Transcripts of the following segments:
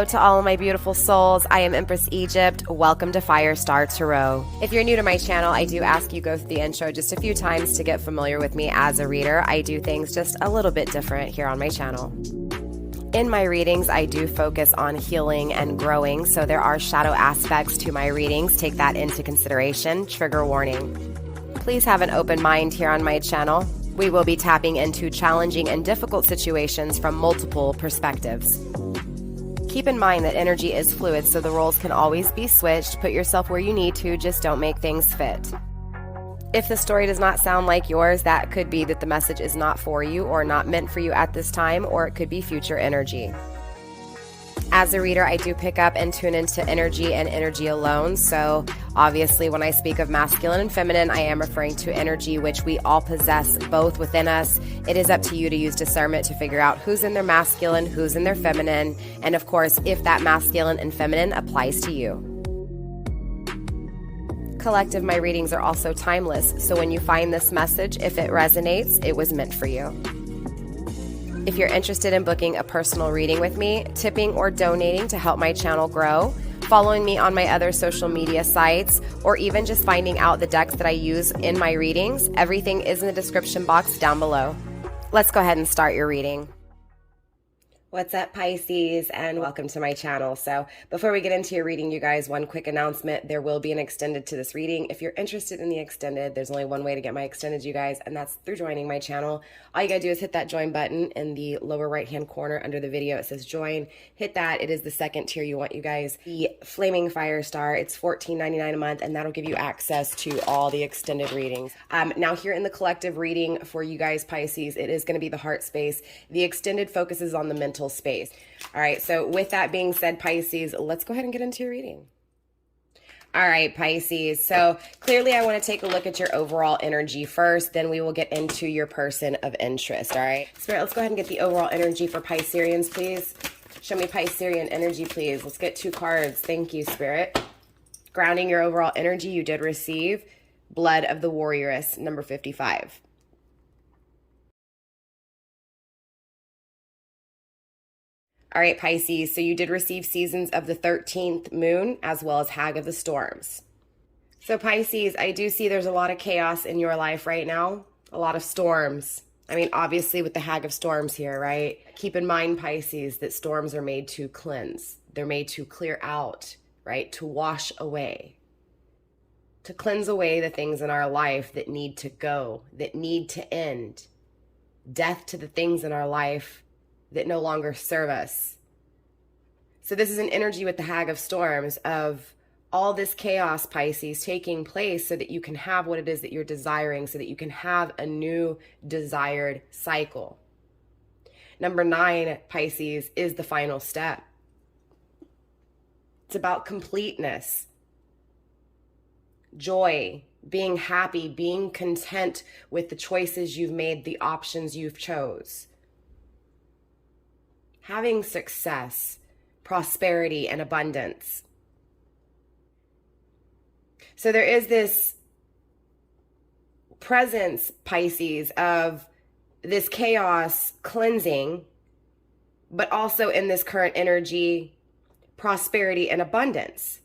to all of my beautiful souls. I am Empress Egypt. Welcome to FireStar Tarot. If you're new to my channel, I do ask you go through the intro just a few times to get familiar with me as a reader. I do things just a little bit different here on my channel. In my readings, I do focus on healing and growing, so there are shadow aspects to my readings. Take that into consideration. Trigger warning. Please have an open mind here on my channel. We will be tapping into challenging and difficult situations from multiple perspectives. Keep in mind that energy is fluid, so the roles can always be switched. Put yourself where you need to, just don't make things fit. If the story does not sound like yours, that could be that the message is not for you or not meant for you at this time, or it could be future energy. As a reader, I do pick up and tune into energy and energy alone. So obviously when I speak of masculine and feminine, I am referring to energy, which we all possess both within us. It is up to you to use discernment to figure out who's in their masculine, who's in their feminine, and of course, if that masculine and feminine applies to you. Collective, my readings are also timeless. So when you find this message, if it resonates, it was meant for you. If you're interested in booking a personal reading with me, tipping or donating to help my channel grow, following me on my other social media sites, or even just finding out the decks that I use in my readings, everything is in the description box down below. Let's go ahead and start your reading. What's up, Pisces, and welcome to my channel. So before we get into your reading, you guys, one quick announcement. There will be an extended to this reading. If you're interested in the extended, there's only one way to get my extended, you guys, and that's through joining my channel. All you gotta do is hit that join button in the lower right-hand corner under the video. It says join. Hit that. It is the second tier you want, you guys. The Flaming Firestar, it's $14.99 a month, and that'll give you access to all the extended readings. Now here in the collective reading for you guys, Pisces, it is gonna be the heart space. The extended focuses on the mental space. All right, so with that being said, Pisces, let's go ahead and get into your reading. All right, Pisces, so clearly I want to take a look at your overall energy first, then we will get into your person of interest, all right? Spirit, let's go ahead and get the overall energy for Pisceans, please. Show me Piscean energy, please. Let's get 2 cards. Thank you, Spirit. Grounding your overall energy, you did receive Blood of the Warrioress, number 55. All right, Pisces, so you did receive Seasons of the 13th Moon as well as Hag of the Storms. So Pisces, I do see there's a lot of chaos in your life right now, a lot of storms. I mean, obviously with the Hag of Storms here, right? Keep in mind, Pisces, that storms are made to cleanse. They're made to clear out, right? To wash away. To cleanse away the things in our life that need to go, that need to end. Death to the things in our life that no longer serve us. So this is an energy with the Hag of Storms of all this chaos, Pisces, taking place so that you can have what it is that you're desiring, so that you can have a new desired cycle. Number 9, Pisces, is the final step. It's about completeness, joy, being happy, being content with the choices you've made, the options you've chose. Having success, prosperity, and abundance. So there is this presence, Pisces, of this chaos cleansing, but also in this current energy, prosperity and abundance.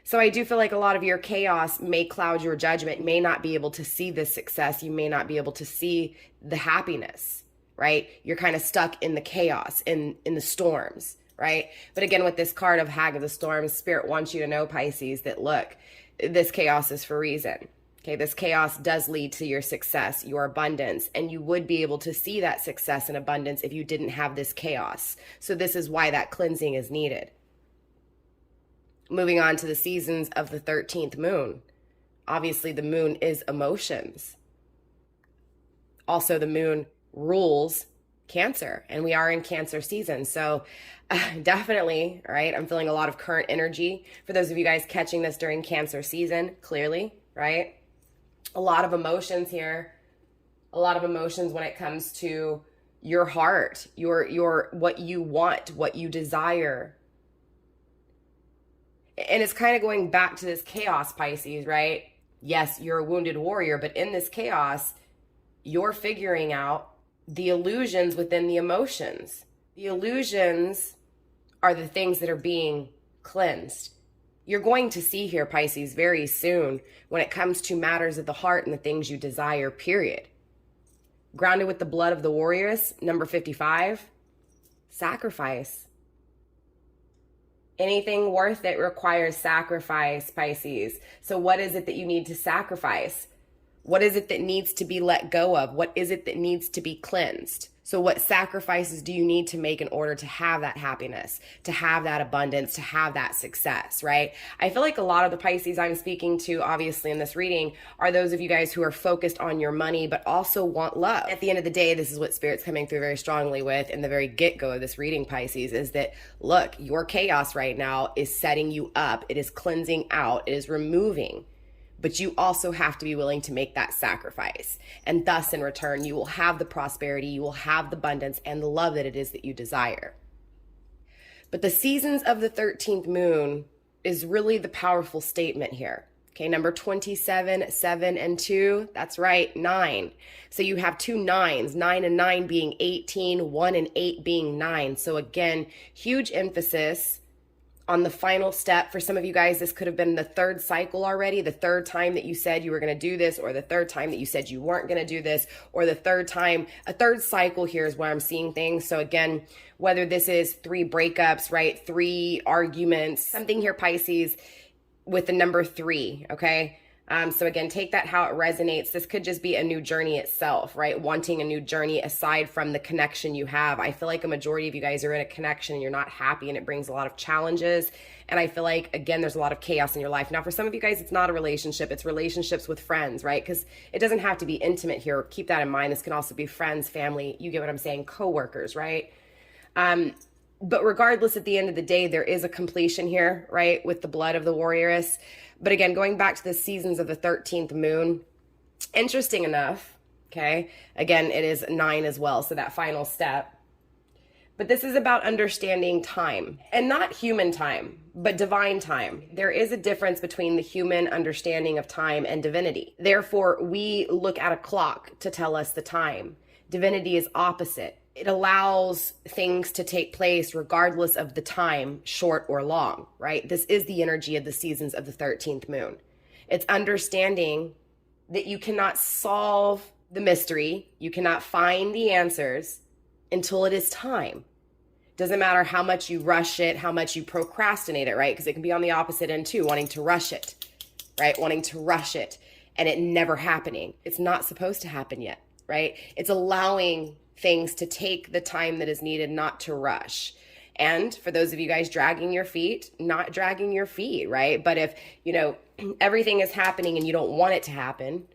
So I do feel like a lot of your chaos may cloud your judgment. You may not be able to see the success. You may not be able to see the happiness. Right? You're kind of stuck in the chaos, in the storms, right? But again, with this card of Hag of the Storms, Spirit wants you to know, Pisces, that look, this chaos is for a reason. Okay, this chaos does lead to your success, your abundance, and you would be able to see that success and abundance if you didn't have this chaos. So this is why that cleansing is needed. Moving on to the Seasons of the 13th Moon. Obviously, the moon is emotions. Also, the moon rules Cancer, and we are in Cancer season. So definitely, right, I'm feeling a lot of current energy. For those of you guys catching this during Cancer season, clearly, right? A lot of emotions here, a lot of emotions when it comes to your heart, your what you want, what you desire. And it's kind of going back to this chaos, Pisces, right? Yes, you're a wounded warrior, but in this chaos, you're figuring out the illusions within the emotions. The illusions are the things that are being cleansed. You're going to see here, Pisces, very soon when it comes to matters of the heart and the things you desire, period. Grounded with the blood of the warriors, number 55, sacrifice. Anything worth it requires sacrifice, Pisces. So what is it that you need to sacrifice? What is it that needs to be let go of? What is it that needs to be cleansed? So what sacrifices do you need to make in order to have that happiness, to have that abundance, to have that success, right? I feel like a lot of the Pisces I'm speaking to, obviously in this reading, are those of you guys who are focused on your money, but also want love. At the end of the day, this is what Spirit's coming through very strongly with in the very get-go of this reading, Pisces, is that, look, your chaos right now is setting you up. It is cleansing out. It is removing. But you also have to be willing to make that sacrifice. And thus, in return, you will have the prosperity, you will have the abundance and the love that it is that you desire. But the seasons of the 13th moon is really the powerful statement here. Okay, number 27, 7, and 2, that's right, 9. So you have two 9s, 9 and 9 being 18, 1 and 8 being 9. So again, huge emphasis on the final step. For some of you guys, this could have been the third cycle already, the third time that you said you were going to do this, or the third time that you said you weren't going to do this, or the third time, a third cycle here is where I'm seeing things. So again, whether this is 3 breakups, right, 3 arguments, something here, Pisces, with the number 3, okay? So again, take that how it resonates. This could just be a new journey itself, right? Wanting a new journey aside from the connection you have. I feel like a majority of you guys are in a connection and you're not happy, and it brings a lot of challenges. And I feel like, again, there's a lot of chaos in your life. Now, for some of you guys, it's not a relationship. It's relationships with friends, right? Because it doesn't have to be intimate here. Keep that in mind. This can also be friends, family, you get what I'm saying, coworkers, right? But regardless, at the end of the day, there is a completion here, right? With the blood of the warrioress. But again, going back to the seasons of the 13th moon, interesting enough, okay? Again, it is 9 as well, so that final step. But this is about understanding time, and not human time, but divine time. There is a difference between the human understanding of time and divinity. Therefore, we look at a clock to tell us the time. Divinity is opposite. It allows things to take place regardless of the time, short or long, right? This is the energy of the seasons of the 13th moon. It's understanding that you cannot solve the mystery, you cannot find the answers until it is time. Doesn't matter how much you rush it, how much you procrastinate it, right? Because it can be on the opposite end too, wanting to rush it, right? Wanting to rush it and it never happening. It's not supposed to happen yet, right? It's allowing things to take the time that is needed, not to rush. And for those of you guys dragging your feet, not dragging your feet, right? But if, you know, everything is happening and you don't want it to happen,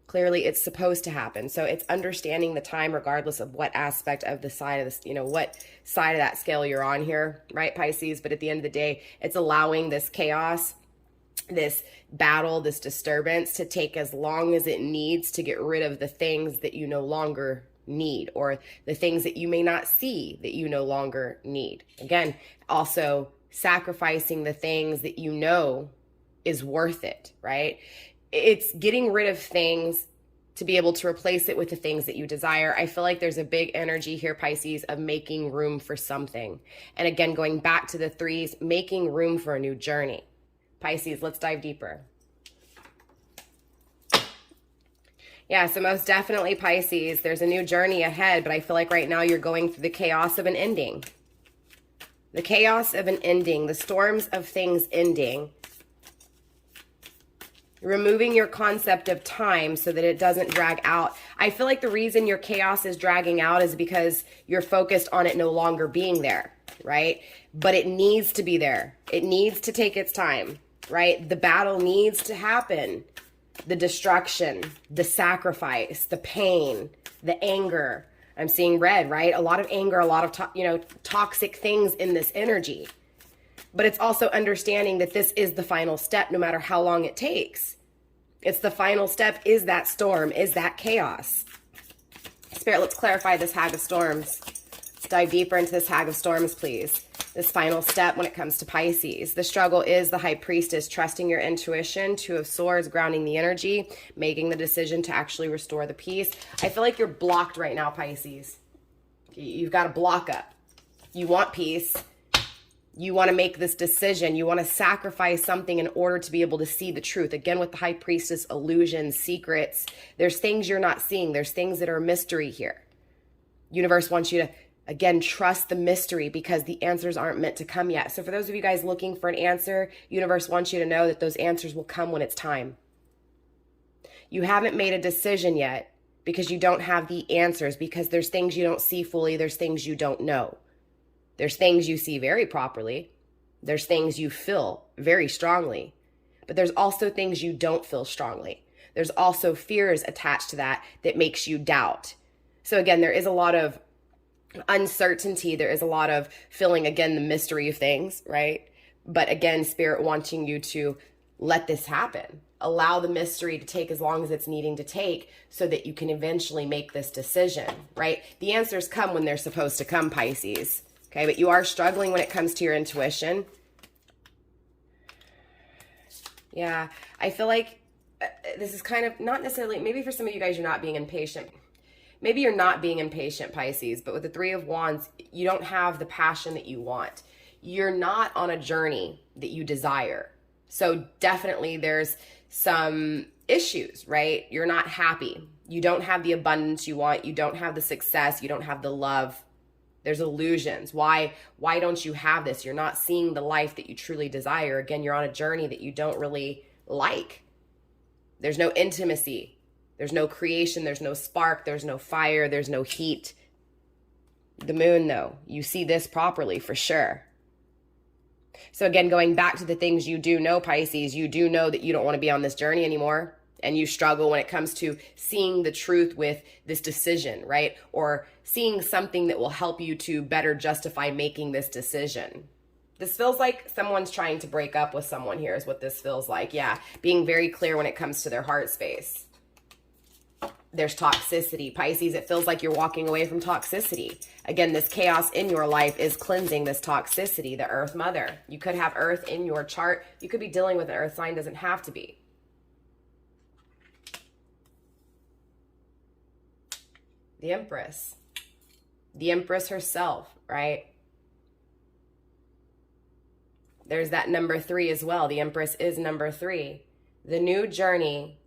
clearly it's supposed to happen. So it's understanding the time regardless of what aspect of the side of this, you know, what side of that scale you're on here, right, Pisces? But at the end of the day, it's allowing this chaos, this battle, this disturbance to take as long as it needs to get rid of the things that you no longer need, or the things that you may not see that you no longer need. Again, also sacrificing the things that you know is worth it, right? It's getting rid of things to be able to replace it with the things that you desire. I feel like there's a big energy here, Pisces, of making room for something. And again, going back to the 3s, making room for a new journey. Pisces, let's dive deeper. Yeah, so most definitely, Pisces, there's a new journey ahead, but I feel like right now you're going through the chaos of an ending. The chaos of an ending, the storms of things ending. Removing your concept of time so that it doesn't drag out. I feel like the reason your chaos is dragging out is because you're focused on it no longer being there, right? But it needs to be there. It needs to take its time, right? The battle needs to happen. The destruction, the sacrifice, the pain, the anger. I'm seeing red, right? A lot of anger, a lot of, toxic things in this energy. But it's also understanding that this is the final step, no matter how long it takes. It's the final step, is that storm, is that chaos. Spirit, let's clarify this Hag of Storms. Let's dive deeper into this Hag of Storms, please. This final step when it comes to Pisces. The struggle is the High Priestess, trusting your intuition, 2 of Swords, grounding the energy, making the decision to actually restore the peace. I feel like you're blocked right now, Pisces. You've got to block up. You want peace. You want to make this decision. You want to sacrifice something in order to be able to see the truth. Again, with the High Priestess, illusions, secrets. There's things you're not seeing. There's things that are mystery here. Universe wants you to, again, trust the mystery because the answers aren't meant to come yet. So for those of you guys looking for an answer, universe wants you to know that those answers will come when it's time. You haven't made a decision yet because you don't have the answers, because there's things you don't see fully. There's things you don't know. There's things you see very properly. There's things you feel very strongly, but there's also things you don't feel strongly. There's also fears attached to that makes you doubt. So again, there is a lot of uncertainty. There is a lot of feeling, again, the mystery of things, right? But again, Spirit wanting you to let this happen. Allow the mystery to take as long as it's needing to take so that you can eventually make this decision, right? The answers come when they're supposed to come, Pisces. Okay, but you are struggling when it comes to your intuition. Yeah, I feel like this is kind of not necessarily, maybe for some of you guys, you're not being impatient. Maybe you're not being impatient, Pisces, but with the Three of Wands, you don't have the passion that you want. You're not on a journey that you desire. So definitely there's some issues, right? You're not happy. You don't have the abundance you want. You don't have the success. You don't have the love. There's illusions. Why don't you have this? You're not seeing the life that you truly desire. Again, you're on a journey that you don't really like. There's no intimacy. There's no creation. There's no spark. There's no fire. There's no heat. The moon, though, you see this properly for sure. So again, going back to the things you do know, Pisces, you do know that you don't want to be on this journey anymore. And you struggle when it comes to seeing the truth with this decision, right? Or seeing something that will help you to better justify making this decision. This feels like someone's trying to break up with someone here is what this feels like. Yeah, being very clear when it comes to their heart space. There's toxicity. Pisces, it feels like you're walking away from toxicity. Again, this chaos in your life is cleansing this toxicity, the Earth Mother. You could have Earth in your chart. You could be dealing with an Earth sign, doesn't have to be. The Empress. The Empress herself, right? There's that number 3 as well. The Empress is number 3. The new journey.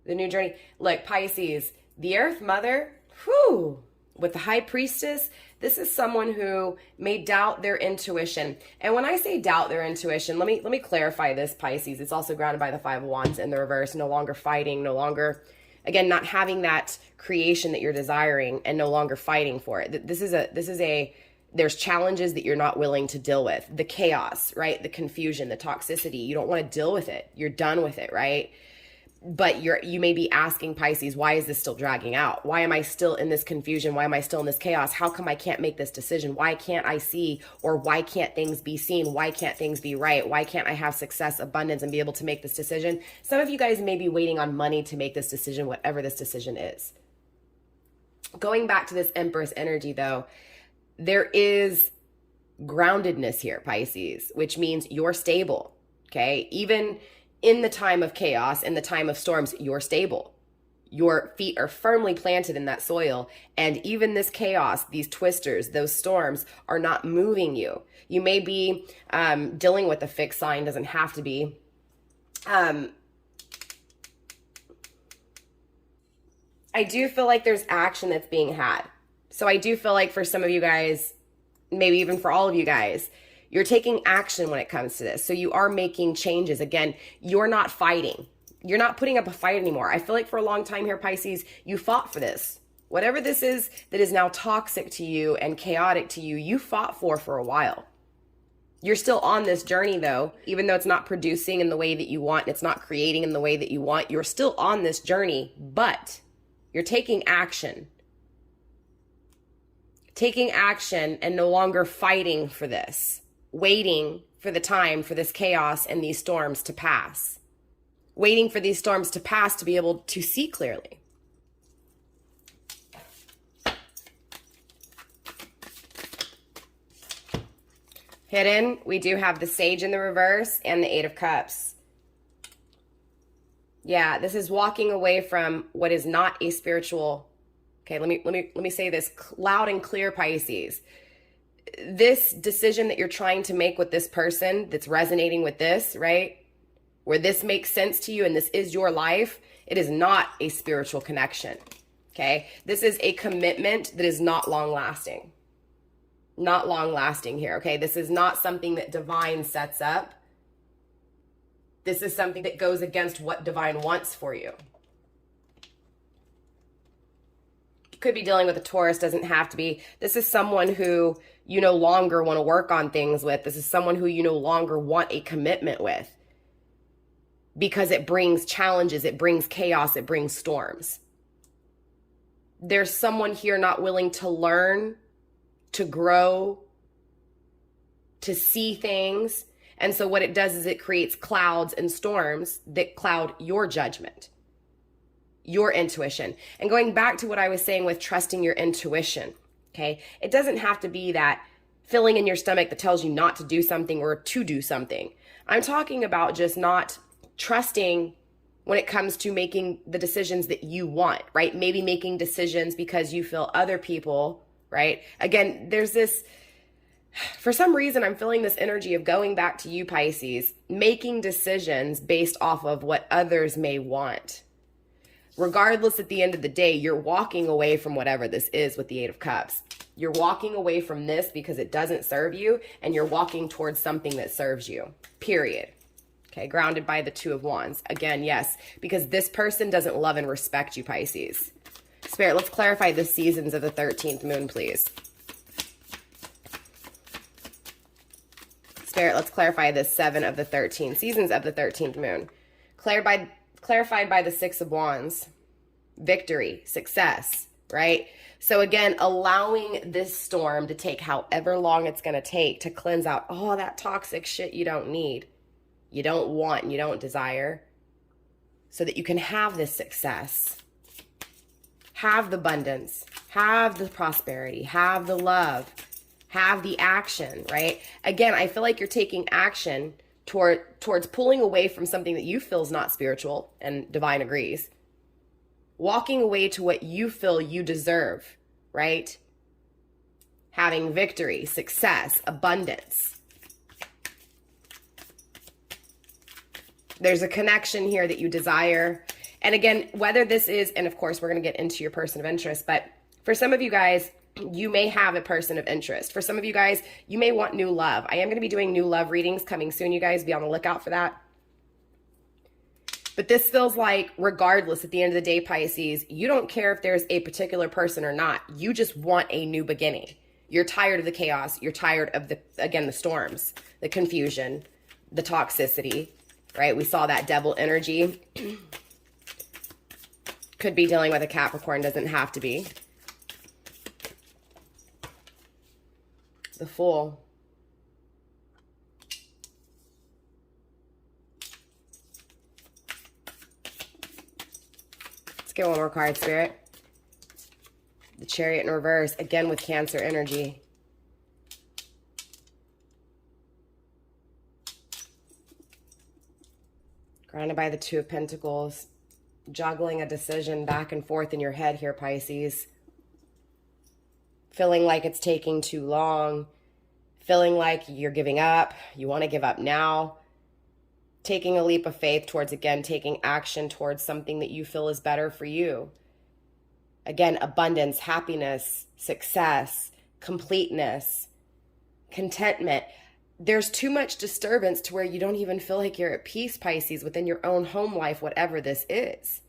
The new journey. Look, Pisces, the Earth Mother, whew, with the High Priestess, this is someone who may doubt their intuition. And when I say doubt their intuition, let me clarify this, Pisces. It's also grounded by the Five of Wands in the reverse. No longer fighting, no longer, again, not having that creation that you're desiring and no longer fighting for it. There's challenges that you're not willing to deal with. The chaos, right? The confusion, the toxicity. You don't want to deal with it. You're done with it, right? But you may be asking, Pisces, why is this still dragging out? Why am I still in this confusion? Why am I still in this chaos? How come I can't make this decision? Why can't I see? Or why can't things be seen? Why can't things be right? Why can't I have success, abundance, and be able to make this decision? Some of you guys may be waiting on money to make this decision, whatever this decision is. Going back to this Empress energy, though, there is groundedness here, Pisces, which means you're stable, okay? Even in the time of chaos, in the time of storms, you're stable. Your feet are firmly planted in that soil. And even this chaos, these twisters, those storms are not moving you. You may be dealing with a fixed sign, doesn't have to be. I do feel like there's action that's being had. So I do feel like for some of you guys, maybe even for all of you guys, you're taking action when it comes to this. So you are making changes. Again, you're not fighting. You're not putting up a fight anymore. I feel like for a long time here, Pisces, you fought for this. Whatever this is that is now toxic to you and chaotic to you, you fought for a while. You're still on this journey though, even though it's not producing in the way that you want, it's not creating in the way that you want, you're still on this journey, but you're taking action. Taking action and no longer fighting for this. Waiting for the time for this chaos and these storms to pass. Waiting for these storms to pass to be able to see clearly. Hidden, we do have the Sage in the reverse and the Eight of Cups. Yeah, this is walking away from what is not a spiritual. Okay, let me say this loud and clear, Pisces. this decision that you're trying to make with this person that's resonating with this, right? Where this makes sense to you and this is your life, it is not a spiritual connection, okay? This is a commitment that is not long-lasting. Not long-lasting here, okay? This is not something that divine sets up. This is something that goes against what divine wants for you. You could be dealing with a Taurus, doesn't have to be. This is someone who you no longer want to work on things with. This is someone who you no longer want a commitment with because it brings challenges, it brings chaos, it brings storms. There's someone here not willing to learn, to grow, to see things. And so what it does is it creates clouds and storms that cloud your judgment, your intuition. And going back to what I was saying with trusting your intuition, okay? It doesn't have to be that feeling in your stomach that tells you not to do something or to do something. I'm talking about just not trusting when it comes to making the decisions that you want, right? Maybe making decisions because you feel other people, right? Again, there's this, for some reason, I'm feeling this energy of going back to you, Pisces, making decisions based off of what others may want. Regardless, at the end of the day, you're walking away from whatever this is with the Eight of Cups. You're walking away from this because it doesn't serve you, and you're walking towards something that serves you, period. Okay, grounded by the Two of Wands. Again, yes, because this person doesn't love and respect you, Pisces. Spirit, let's clarify the seasons of the 13th moon, please. Spirit, let's clarify the 7 of the 13 seasons of the 13th moon. Clarified by the Six of Wands. Victory, success, right? So again, allowing this storm to take however long it's going to take to cleanse out all that toxic shit you don't need, you don't want, and you don't desire, so that you can have this success, have the abundance, have the prosperity, have the love, have the action, right? Again, I feel like you're taking action towards pulling away from something that you feel is not spiritual, and divine agrees. Walking away to what you feel you deserve, right? Having victory, success, abundance. There's a connection here that you desire. And again, whether this is, and of course, we're going to get into your person of interest, but for some of you guys, you may have a person of interest. For some of you guys, you may want new love. I am going to be doing new love readings coming soon, you guys. Be on the lookout for that. But this feels like, regardless, at the end of the day, Pisces, you don't care if there's a particular person or not. You just want a new beginning. You're tired of the chaos. You're tired of the storms, the confusion, the toxicity, right? We saw that devil energy. Could be dealing with a Capricorn, doesn't have to be. The Fool. Let's get one more card, Spirit. The Chariot in reverse, again with Cancer energy. Grounded by the Two of Pentacles. Juggling a decision back and forth in your head here, Pisces. Feeling like it's taking too long, feeling like you're giving up, you want to give up now, taking a leap of faith towards, again, taking action towards something that you feel is better for you. Again, abundance, happiness, success, completeness, contentment. There's too much disturbance to where you don't even feel like you're at peace, Pisces, within your own home life, whatever this is.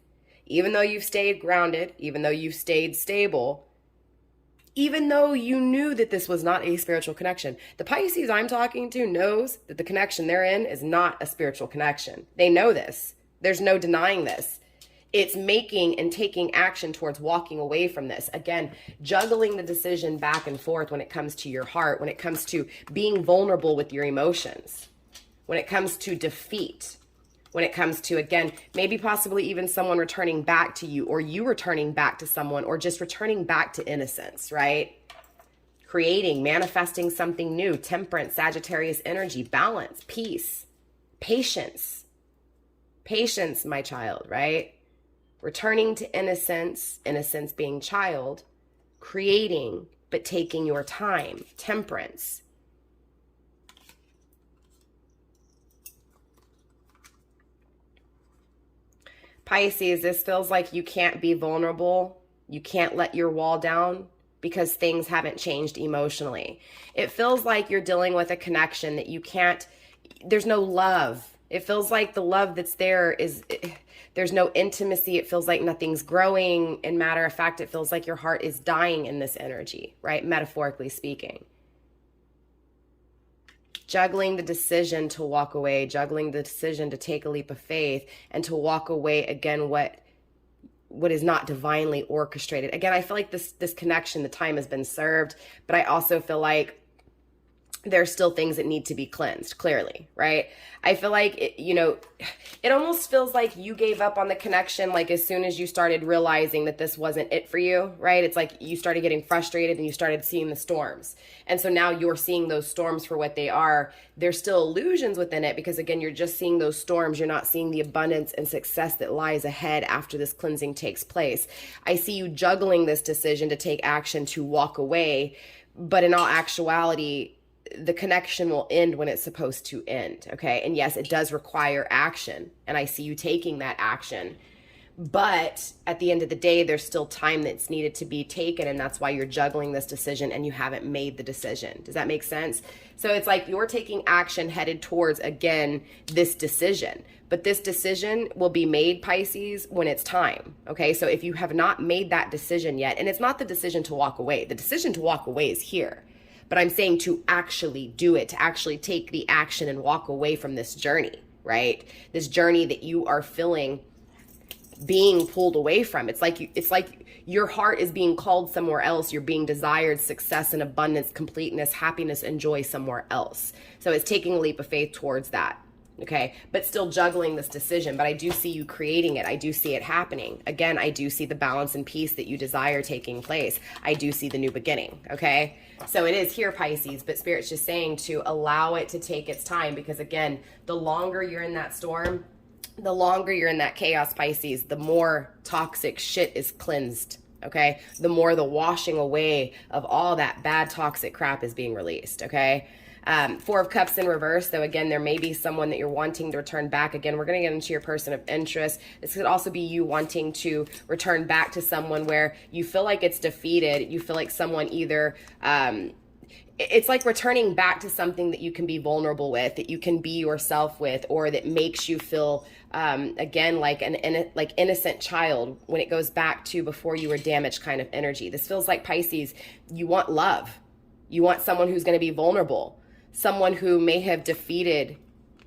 Even though you've stayed grounded, even though you've stayed stable, even though you knew that this was not a spiritual connection. The Pisces I'm talking to knows that the connection they're in is not a spiritual connection. They know this. There's no denying this. It's making and taking action towards walking away from this. Again, juggling the decision back and forth when it comes to your heart, when it comes to being vulnerable with your emotions, when it comes to defeat, when it comes to, again, maybe possibly even someone returning back to you, or you returning back to someone, or just returning back to innocence, right? Creating, manifesting something new, temperance, Sagittarius energy, balance, peace, patience. Patience, my child, right? Returning to innocence, innocence being child, creating, but taking your time. Temperance. Pisces, this feels like you can't be vulnerable. You can't let your wall down because things haven't changed emotionally. It feels like you're dealing with a connection that you can't, there's no love. It feels like the love that's there is, there's no intimacy. It feels like nothing's growing. And matter of fact, it feels like your heart is dying in this energy, right? Metaphorically speaking. Juggling the decision to walk away, juggling the decision to take a leap of faith and to walk away again, what is not divinely orchestrated. Again, I feel like this connection, the time has been served, but I also feel like there's still things that need to be cleansed, clearly, right? I feel like, it almost feels like you gave up on the connection like as soon as you started realizing that this wasn't it for you, right? It's like you started getting frustrated and you started seeing the storms. And so now you're seeing those storms for what they are. There's still illusions within it because, again, you're just seeing those storms. You're not seeing the abundance and success that lies ahead after this cleansing takes place. I see you juggling this decision to take action to walk away, but in all actuality, the connection will end when it's supposed to end, okay? And yes, it does require action, and I see you taking that action. But at the end of the day, there's still time that's needed to be taken, and that's why you're juggling this decision and you haven't made the decision. Does that make sense? So it's like you're taking action headed towards, again, this decision. But this decision will be made, Pisces, when it's time, okay? So if you have not made that decision yet, and it's not the decision to walk away. The decision to walk away is here. But I'm saying to actually do it, to actually take the action and walk away from this journey, right? This journey that you are feeling being pulled away from. It's like your heart is being called somewhere else. You're being desired success and abundance, completeness, happiness, and joy somewhere else. So it's taking a leap of faith towards that. Okay, but still juggling this decision. But I do see you creating it. I do see it happening. Again, I do see the balance and peace that you desire taking place. I do see the new beginning. Okay, so it is here, Pisces, but Spirit's just saying to allow it to take its time, because again, the longer you're in that storm, the longer you're in that chaos, Pisces, the more toxic shit is cleansed. Okay, the more the washing away of all that bad toxic crap is being released. Okay. Four of Cups in reverse, though, again, there may be someone that you're wanting to return back. Again, we're going to get into your person of interest. This could also be you wanting to return back to someone where you feel like it's defeated. You feel like someone either, it's like returning back to something that you can be vulnerable with, that you can be yourself with, or that makes you feel, again, like like innocent child when it goes back to before you were damaged kind of energy. This feels like, Pisces, you want love. You want someone who's going to be vulnerable. Someone who may have defeated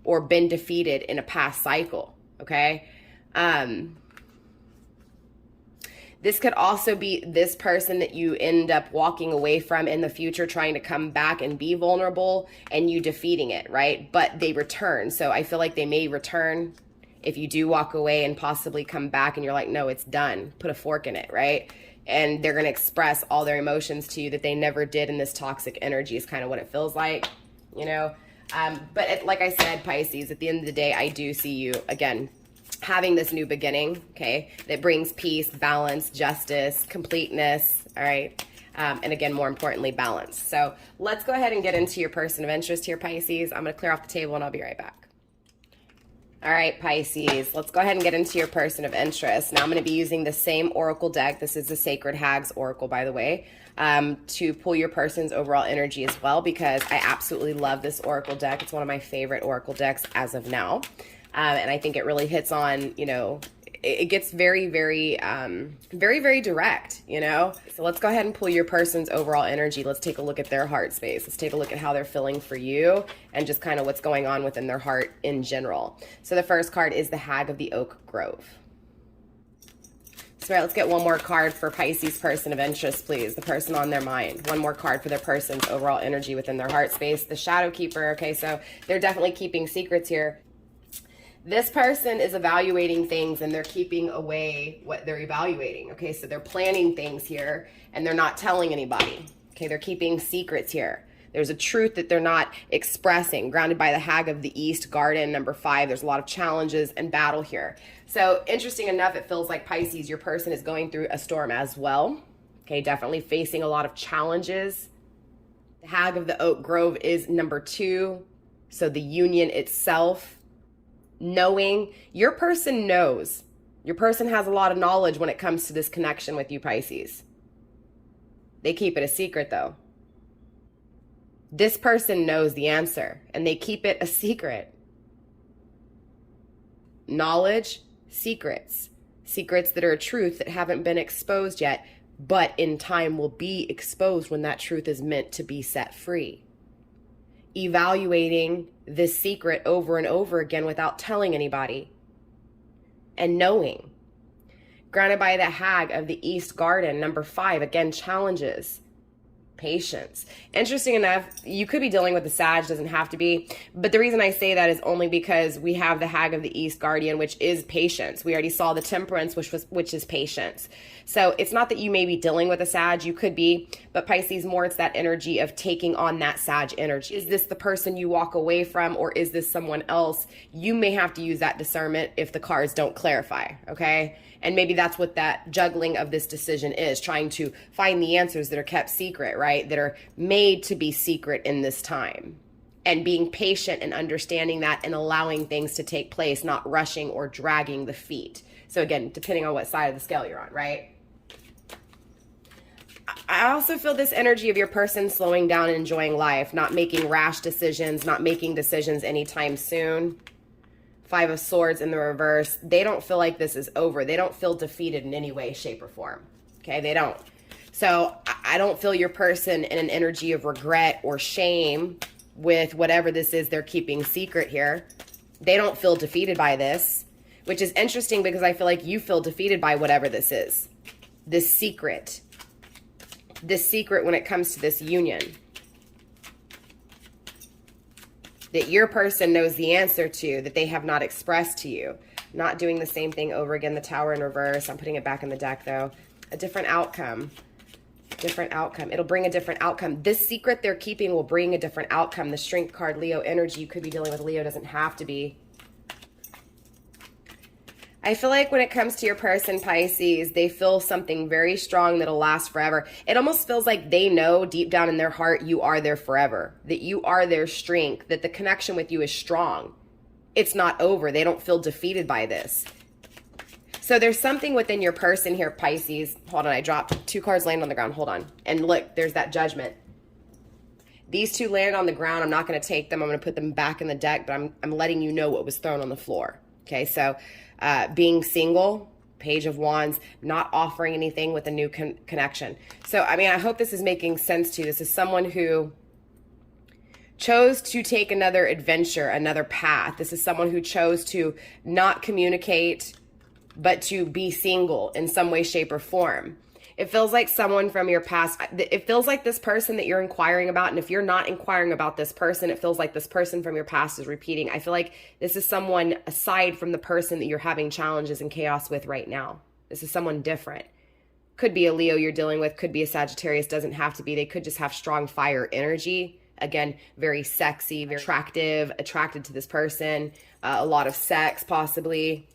or been defeated in a past cycle, okay? This could also be this person that you end up walking away from in the future, trying to come back and be vulnerable, and you defeating it, right? But they return. So I feel like they may return if you do walk away and possibly come back and you're like, no, it's done. Put a fork in it, right? And they're going to express all their emotions to you that they never did in this toxic energy is kind of what it feels like. But like I said, Pisces, at the end of the day, I do see you, again, having this new beginning, okay, that brings peace, balance, justice, completeness, all right, and again, more importantly, balance. So let's go ahead and get into your person of interest here, Pisces. I'm going to clear off the table and I'll be right back. All right, Pisces, let's go ahead and get into your person of interest. Now I'm going to be using the same oracle deck. This is the Sacred Hags Oracle, by the way, to pull your person's overall energy as well, because I absolutely love this oracle deck. It's one of my favorite oracle decks as of now. And I think it really hits on, it gets very, very, very direct, So let's go ahead and pull your person's overall energy. Let's take a look at their heart space. Let's take a look at how they're feeling for you and just kind of what's going on within their heart in general. So the first card is the Hag of the Oak Grove. So let's get one more card for Pisces person of interest, please. The person on their mind. One more card for their person's overall energy within their heart space. The Shadow Keeper. Okay, so they're definitely keeping secrets here. This person is evaluating things and they're keeping away what they're evaluating. Okay, so they're planning things here and they're not telling anybody. Okay, they're keeping secrets here. There's a truth that they're not expressing, grounded by the Hag of the East Garden, number 5. There's a lot of challenges and battle here. So interesting enough, it feels like, Pisces, your person is going through a storm as well. Okay, definitely facing a lot of challenges. The Hag of the Oak Grove is number 2. So the union itself, knowing, your person knows. Your person has a lot of knowledge when it comes to this connection with you, Pisces. They keep it a secret though. This person knows the answer and they keep it a secret. Knowledge, secrets. Secrets that are a truth that haven't been exposed yet, but in time will be exposed when that truth is meant to be set free. Evaluating this secret over and over again without telling anybody. And knowing. Grounded by the Hag of the East Garden, number 5, again, challenges. Patience. Interesting enough, you could be dealing with the Sag, doesn't have to be, but the reason I say that is only because we have the Hag of the East Guardian, which is patience. We already saw the Temperance, which is patience. So it's not that you may be dealing with a Sag, you could be, but Pisces, more it's that energy of taking on that Sag energy. Is this the person you walk away from, or is this someone else? You may have to use that discernment if the cards don't clarify, okay? And maybe that's what that juggling of this decision is, trying to find the answers that are kept secret, right? That are made to be secret in this time. And being patient and understanding that and allowing things to take place, not rushing or dragging the feet. So again, depending on what side of the scale you're on, right? I also feel this energy of your person slowing down and enjoying life, not making rash decisions, not making decisions anytime soon. 5 of Swords in the reverse. They don't feel like this is over. They don't feel defeated in any way, shape, or form. Okay, they don't. So I don't feel your person in an energy of regret or shame with whatever this is they're keeping secret here. They don't feel defeated by this, which is interesting because I feel like you feel defeated by whatever this is. This secret. This secret when it comes to this union. That your person knows the answer to, that they have not expressed to you. Not doing the same thing over again, the Tower in reverse. I'm putting it back in the deck though. A different outcome. Different outcome. It'll bring a different outcome. This secret they're keeping will bring a different outcome. The Strength card, Leo energy. You could be dealing with Leo, doesn't have to be. I feel like when it comes to your person, Pisces, they feel something very strong that'll last forever. It almost feels like they know deep down in their heart you are there forever, that you are their strength, that the connection with you is strong. It's not over. They don't feel defeated by this. So there's something within your person here, Pisces. Hold on, I dropped 2 cards laying on the ground. Hold on. And look, there's that Judgment. These 2 landed on the ground. I'm not going to take them. I'm going to put them back in the deck, but I'm letting you know what was thrown on the floor. Okay, so being single, Page of Wands, not offering anything with a new connection. So, I mean, I hope this is making sense to you. This is someone who chose to take another adventure, another path. This is someone who chose to not communicate, but to be single in some way, shape, or form. It feels like someone from your past. It feels like this person that you're inquiring about. And if you're not inquiring about this person, it feels like this person from your past is repeating. I feel like this is someone aside from the person that you're having challenges and chaos with right now. This is someone different. Could be a Leo you're dealing with. Could be a Sagittarius. Doesn't have to be. They could just have strong fire energy. Again, very sexy, very attractive, attracted to this person. A lot of sex, possibly.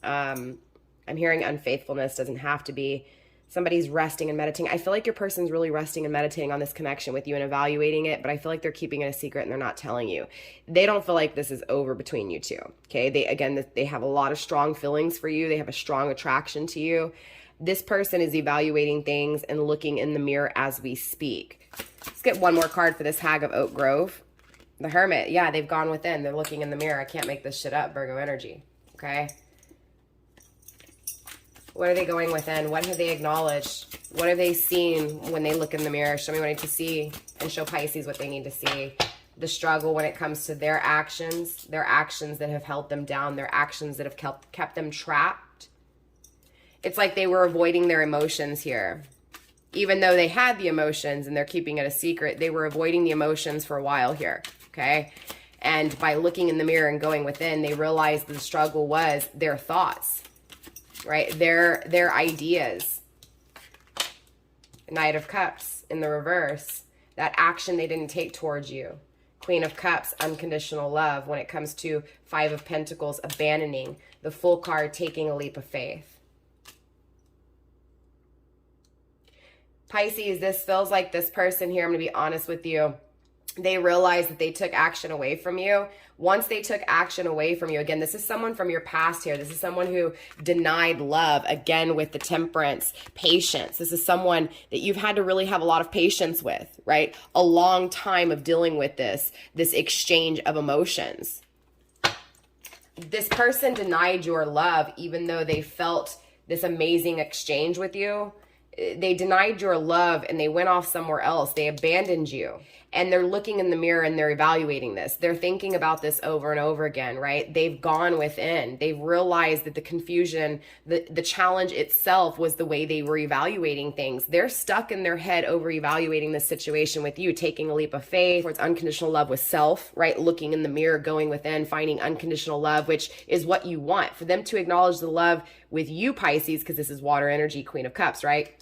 I'm hearing unfaithfulness. Doesn't have to be. Somebody's resting and meditating. I feel like your person's really resting and meditating on this connection with you and evaluating it, but I feel like they're keeping it a secret and they're not telling you. They don't feel like this is over between you two. Okay. They have a lot of strong feelings for you. They have a strong attraction to you. This person is evaluating things and looking in the mirror as we speak. Let's get one more card for this Hag of Oak Grove. The Hermit. Yeah, they've gone within. They're looking in the mirror. I can't make this shit up, Virgo energy. Okay. What are they going within? What have they acknowledged? What have they seen when they look in the mirror? Show me what I need to see and show Pisces what they need to see. The struggle when it comes to their actions that have held them down, their actions that have kept them trapped. It's like they were avoiding their emotions here. Even though they had the emotions and they're keeping it a secret, they were avoiding the emotions for a while here, okay? And by looking in the mirror and going within, they realized the struggle was their thoughts. Right? Their ideas. Knight of Cups in the reverse. That action they didn't take towards you. Queen of Cups, unconditional love. When it comes to 5 of Pentacles, abandoning. The Fool card, taking a leap of faith. Pisces, this feels like this person here, I'm going to be honest with you, they realized that they took action away from you. Once they took action away from you, again, this is someone from your past here. This is someone who denied love, again, with the temperance, patience. This is someone that you've had to really have a lot of patience with, right? A long time of dealing with this exchange of emotions. This person denied your love, even though they felt this amazing exchange with you. They denied your love and they went off somewhere else. They abandoned you. And they're looking in the mirror and they're evaluating this. They're thinking about this over and over again, right? They've gone within. They've realized that the confusion, the challenge itself was the way they were evaluating things. They're stuck in their head over evaluating this situation with you, taking a leap of faith towards unconditional love with self, right? Looking in the mirror, going within, finding unconditional love, which is what you want. For them to acknowledge the love with you, Pisces, because this is water energy, Queen of Cups, right?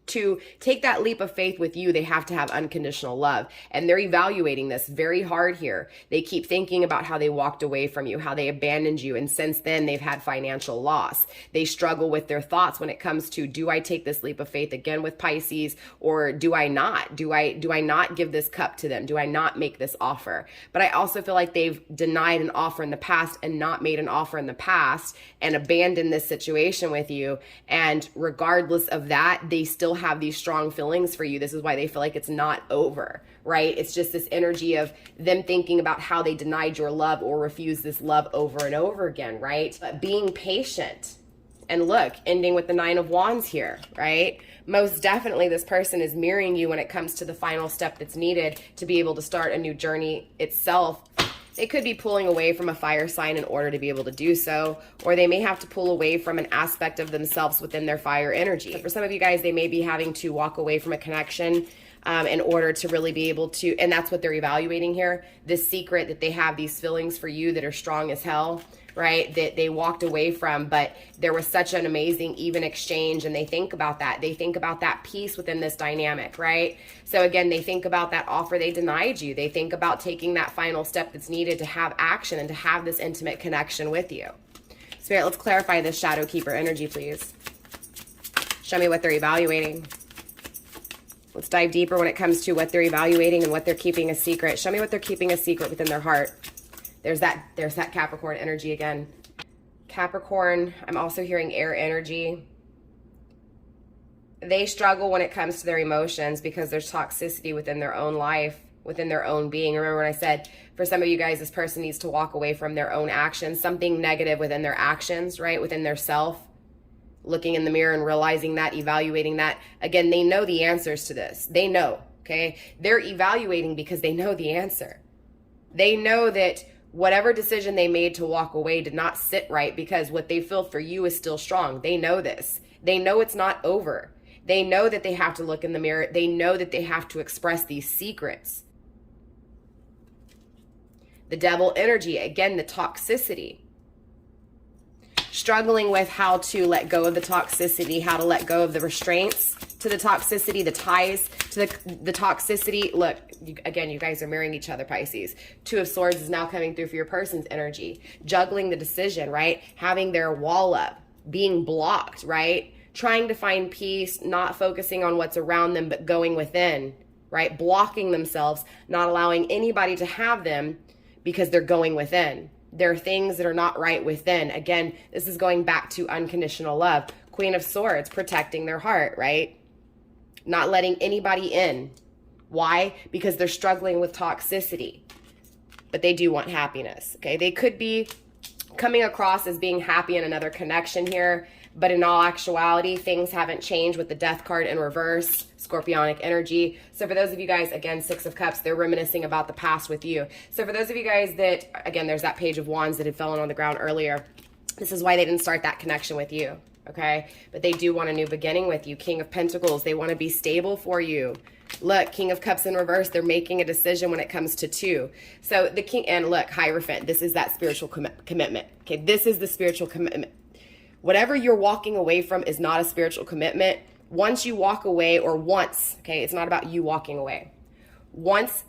To take that leap of faith with you, they have to have unconditional love. And they're evaluating this very hard here. They keep thinking about how they walked away from you, how they abandoned you. And since then, they've had financial loss. They struggle with their thoughts when it comes to, do I take this leap of faith again with Pisces, or do I not? Do I not give this cup to them? Do I not make this offer? But I also feel like they've denied an offer in the past and not made an offer in the past and abandoned this situation with you. And regardless of that, they still have these strong feelings for you. This is why they feel like it's not over, right? It's just this energy of them thinking about how they denied your love or refused this love over and over again, right? But being patient. And look, ending with the 9 of Wands here, right? Most definitely this person is mirroring you when it comes to the final step that's needed to be able to start a new journey itself. They could be pulling away from a fire sign in order to be able to do so, or they may have to pull away from an aspect of themselves within their fire energy. So for some of you guys, they may be having to walk away from a connection in order to really be able to, and that's what they're evaluating here, this secret that they have these feelings for you that are strong as hell, right, that they walked away from, but there was such an amazing even exchange, and they think about that. They think about that peace within this dynamic, right? So again, they think about that offer they denied you. They think about taking that final step that's needed to have action and to have this intimate connection with you. Spirit, let's clarify this Shadow Keeper energy, please. Show me what they're evaluating. Let's dive deeper when it comes to what they're evaluating and what they're keeping a secret. Show me what they're keeping a secret within their heart. There's that Capricorn energy again. Capricorn, I'm also hearing air energy. They struggle when it comes to their emotions because there's toxicity within their own life, within their own being. Remember when I said, for some of you guys, this person needs to walk away from their own actions, something negative within their actions, right? Within their self. Looking in the mirror and realizing that, evaluating that. Again, they know the answers to this. They know, okay? They're evaluating because they know the answer. They know that whatever decision they made to walk away did not sit right because what they feel for you is still strong. They know this. They know it's not over. They know that they have to look in the mirror. They know that they have to express these secrets. The Devil energy, again, the toxicity. Struggling with how to let go of the toxicity, how to let go of the restraints to the toxicity, the ties to the toxicity. Look, again, you guys are mirroring each other, Pisces. 2 of Swords is now coming through for your person's energy. Juggling the decision, right? Having their wall up, being blocked, right? Trying to find peace, not focusing on what's around them, but going within, right? Blocking themselves, not allowing anybody to have them because they're going within. There are things that are not right within. Again, this is going back to unconditional love. Queen of Swords, protecting their heart, right? Not letting anybody in. Why? Because they're struggling with toxicity. But they do want happiness, okay? They could be coming across as being happy in another connection here, but in all actuality, things haven't changed with the Death card in reverse, Scorpionic energy. So for those of you guys, again, 6 of Cups, they're reminiscing about the past with you. So for those of you guys that, again, there's that Page of Wands that had fallen on the ground earlier. This is why they didn't start that connection with you, okay? But they do want a new beginning with you. King of Pentacles, they want to be stable for you. Look, King of Cups in reverse, they're making a decision when it comes to 2. So the King, and look, Hierophant, this is that spiritual commitment, okay? This is the spiritual commitment. Whatever you're walking away from is not a spiritual commitment. Once you walk away, or once, okay, it's not about you walking away. Once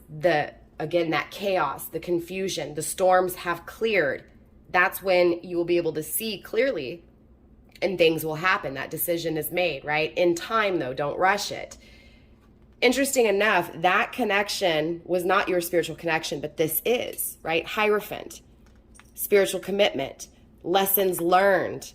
again, that chaos, the confusion, the storms have cleared, that's when you will be able to see clearly and things will happen. That decision is made, right? In time, though, don't rush it. Interesting enough, that connection was not your spiritual connection, but this is, right? Hierophant, spiritual commitment, lessons learned,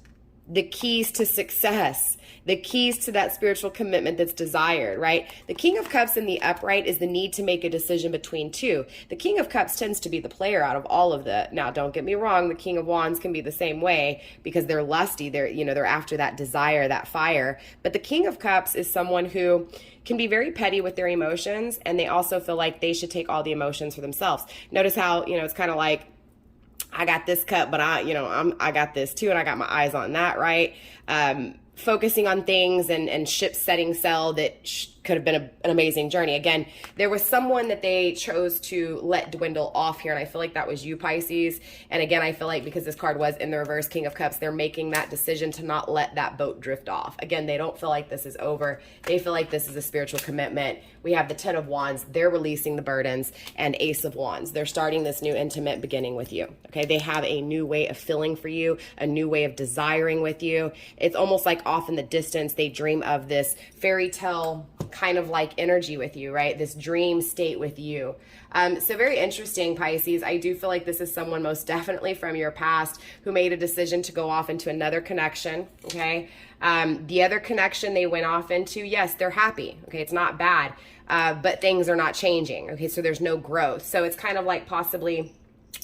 the keys to success, the keys to that spiritual commitment that's desired, right? The King of Cups in the upright is the need to make a decision between two. The King of Cups tends to be the player out of all of the, now don't get me wrong, the King of Wands can be the same way because they're lusty, they're after that desire, that fire. But the King of Cups is someone who can be very petty with their emotions, and they also feel like they should take all the emotions for themselves. Notice how, it's kind of like, I got this cup, but I got this too, and I got my eyes on that, right? Focusing on things and ships setting sail that could have been an amazing journey. Again, there was someone that they chose to let dwindle off here, and I feel like that was you, Pisces. And again, I feel like because this card was in the reverse, King of Cups, they're making that decision to not let that boat drift off. Again, they don't feel like this is over. They feel like this is a spiritual commitment. We have the Ten of Wands. They're releasing the burdens, and Ace of Wands. They're starting this new intimate beginning with you. Okay, they have a new way of feeling for you, a new way of desiring with you. It's almost like off in the distance, they dream of this fairy tale kind of like energy with you, right? This dream state with you. So very interesting, Pisces. I do feel like this is someone most definitely from your past who made a decision to go off into another connection, okay? The other connection they went off into, yes, they're happy, okay? It's not bad, but things are not changing, okay? So there's no growth. So it's kind of like possibly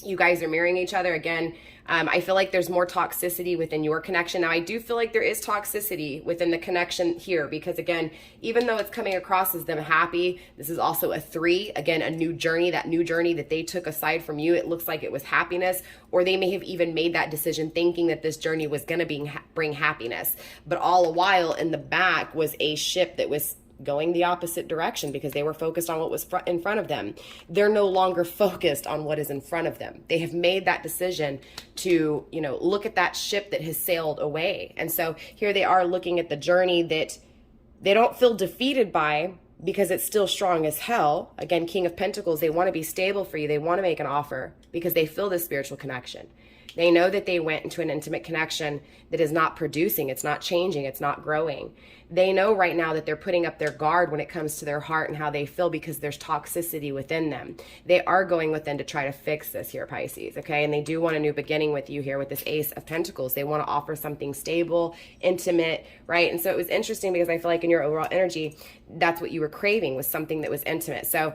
you guys are mirroring each other again. I feel like there's more toxicity within your connection. Now, I do feel like there is toxicity within the connection here because, again, even though it's coming across as them happy, this is also a 3. Again, a new journey, that new journey that they took aside from you. It looks like it was happiness, or they may have even made that decision thinking that this journey was going to bring happiness. But all the while in the back was a ship that was going the opposite direction because they were focused on what was in front of them. They're no longer focused on what is in front of them. They have made that decision to, look at that ship that has sailed away. And so here they are looking at the journey that they don't feel defeated by because it's still strong as hell. Again, King of Pentacles, they want to be stable for you. They want to make an offer because they feel this spiritual connection. They know that they went into an intimate connection that is not producing, it's not changing, it's not growing. They know right now that they're putting up their guard when it comes to their heart and how they feel because there's toxicity within them. They are going within to try to fix this here, Pisces, okay? And they do want a new beginning with you here with this Ace of Pentacles. They want to offer something stable, intimate, right? And so it was interesting because I feel like in your overall energy, that's what you were craving, was something that was intimate. So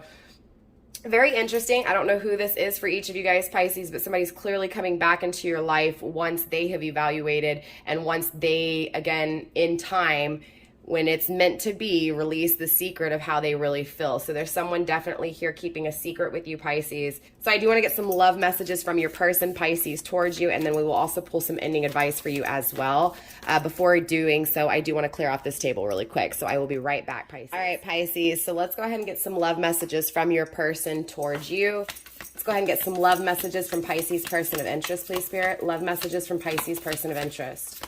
very interesting. I don't know who this is for each of you guys, Pisces, but somebody's clearly coming back into your life once they have evaluated and once they, again, in time, when it's meant to be, release the secret of how they really feel. So there's someone definitely here keeping a secret with you, Pisces. So I do want to get some love messages from your person, Pisces, towards you, and then we will also pull some ending advice for you as well. Before doing so, I do want to clear off this table really quick, so I will be right back, Pisces. All right, Pisces, so let's go ahead and get some love messages from your person towards you. Let's go ahead and get some love messages from Pisces, person of interest, please, Spirit. Love messages from Pisces, person of interest.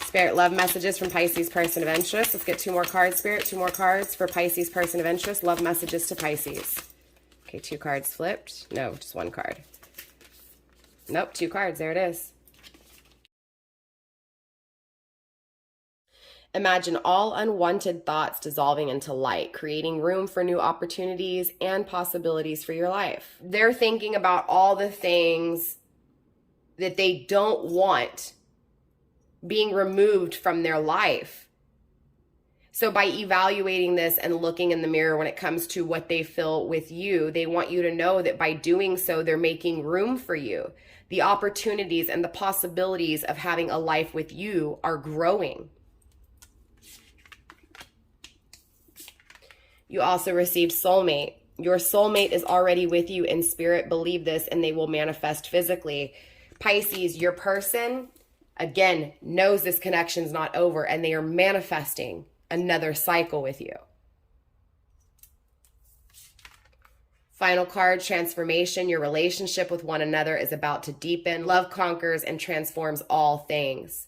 Spirit, love messages from Pisces, person of interest. Let's get 2 more cards, Spirit. 2 more cards for Pisces, person of interest. Love messages to Pisces. Okay, 2 cards flipped. No, just 1 card. Nope, 2 cards. There it is. Imagine all unwanted thoughts dissolving into light, creating room for new opportunities and possibilities for your life. They're thinking about all the things that they don't want being removed from their life. So by evaluating this and looking in the mirror when it comes to what they feel with you, they want you to know that by doing so, they're making room for you. The opportunities and the possibilities of having a life with you are growing. You also received soulmate. Your soulmate is already with you in spirit. Believe this, and they will manifest physically. Pisces, your person, again, knows this connection's not over, and they are manifesting another cycle with you. Final card, transformation. Your relationship with one another is about to deepen. Love conquers and transforms all things.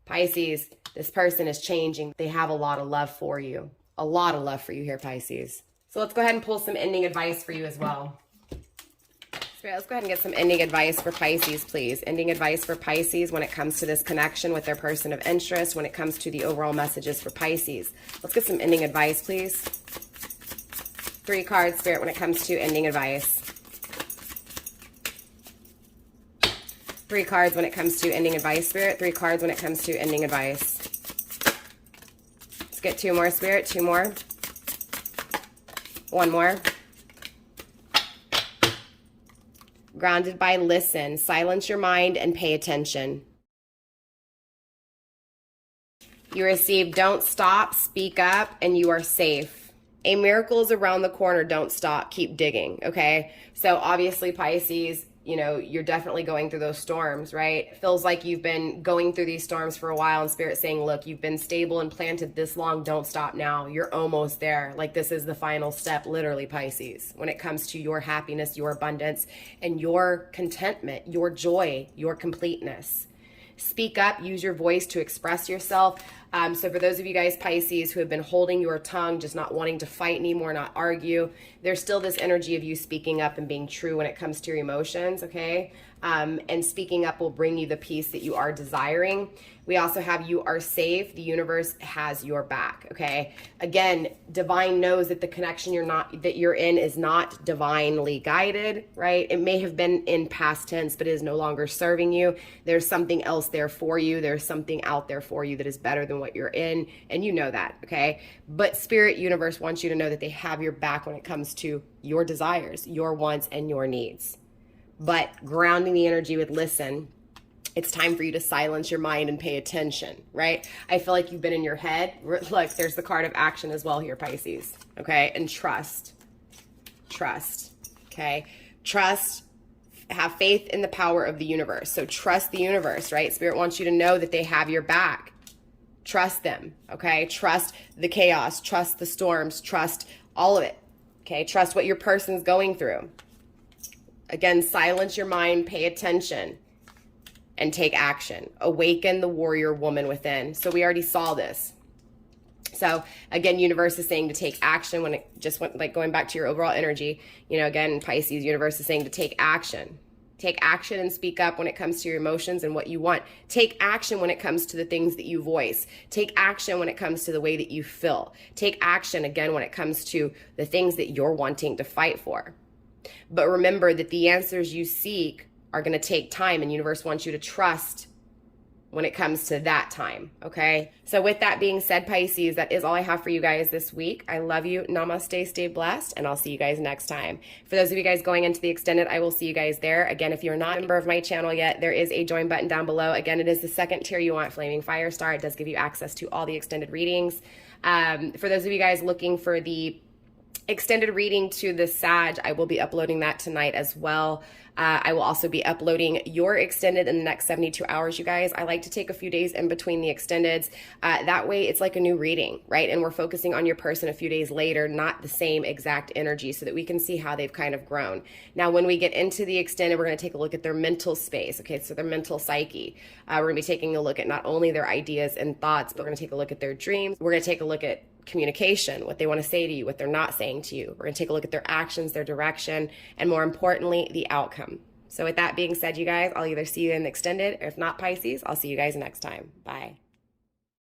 Pisces, this person is changing. They have a lot of love for you. A lot of love for you here, Pisces. So let's go ahead and pull some ending advice for you as well. Spirit, let's go ahead and get some ending advice for Pisces, please. Ending advice for Pisces when it comes to this connection with their person of interest, when it comes to the overall messages for Pisces. Let's get some ending advice, please. 3 cards, Spirit, when it comes to ending advice. 3 cards when it comes to ending advice, Spirit. 3 cards when it comes to ending advice. Let's get 2 more, Spirit. 2 more. 1 more. Grounded by listen. Silence your mind and pay attention. You receive don't stop, speak up, and you are safe. A miracle is around the corner. Don't stop. Keep digging. Okay. So obviously, Pisces, you know, you're definitely going through those storms, right? It feels like you've been going through these storms for a while, and Spirit saying, look, you've been stable and planted this long. Don't stop now. You're almost there. Like, this is the final step, literally, Pisces, when it comes to your happiness, your abundance, and your contentment, your joy, your completeness. Speak up, use your voice to express yourself. So for those of you guys, Pisces, who have been holding your tongue, just not wanting to fight anymore, not argue, there's still this energy of you speaking up and being true when it comes to your emotions, okay? And speaking up will bring you the peace that you are desiring. We also have you are safe. The universe has your back, okay? Again, divine knows that the connection you're in is not divinely guided, right? It may have been in past tense, but it is no longer serving you. There's something else there for you. There's something out there for you that is better than what you're in, and you know that, okay? But Spirit, universe wants you to know that they have your back when it comes to your desires, your wants, and your needs. But grounding the energy with listen, it's time for you to silence your mind and pay attention, right? I feel like you've been in your head. Look, there's the card of action as well here, Pisces, okay? And trust, okay? Trust, have faith in the power of the universe. So trust the universe, right? Spirit wants you to know that they have your back. Trust them, okay? Trust the chaos, trust the storms, trust all of it, okay? Trust what your person's going through. Again, silence your mind, pay attention, and take action. Awaken the warrior woman within. So we already saw this. So again, universe is saying to take action when it just went, like going back to your overall energy, you know, again, Pisces, universe is saying to take action. Take action and speak up when it comes to your emotions and what you want. Take action when it comes to the things that you voice. Take action when it comes to the way that you feel. Take action, again, when it comes to the things that you're wanting to fight for. But remember that the answers you seek are going to take time, and universe wants you to trust when it comes to that time, okay? So with that being said, Pisces, that is all I have for you guys this week. I love you. Namaste, stay blessed, and I'll see you guys next time. For those of you guys going into the extended, I will see you guys there. Again, if you're not a member of my channel yet, there is a join button down below. Again, it is the second tier you want, Flaming Firestar. It does give you access to all the extended readings. For those of you guys looking for the extended reading to the Sag, I will be uploading that tonight as well. I will also be uploading your extended in the next 72 hours, you guys. I like to take a few days in between the extendeds. That way it's like a new reading, right? And we're focusing on your person a few days later, not the same exact energy, so that we can see how they've kind of grown. Now, when we get into the extended, we're going to take a look at their mental space, okay? So their mental psyche. We're going to be taking a look at not only their ideas and thoughts, but we're going to take a look at their dreams. We're going to take a look at communication, what they want to say to you, what they're not saying to you. We're going to take a look at their actions, their direction, and more importantly, the outcome. So with that being said, you guys, I'll either see you in the extended, or if not, Pisces, I'll see you guys next time. Bye.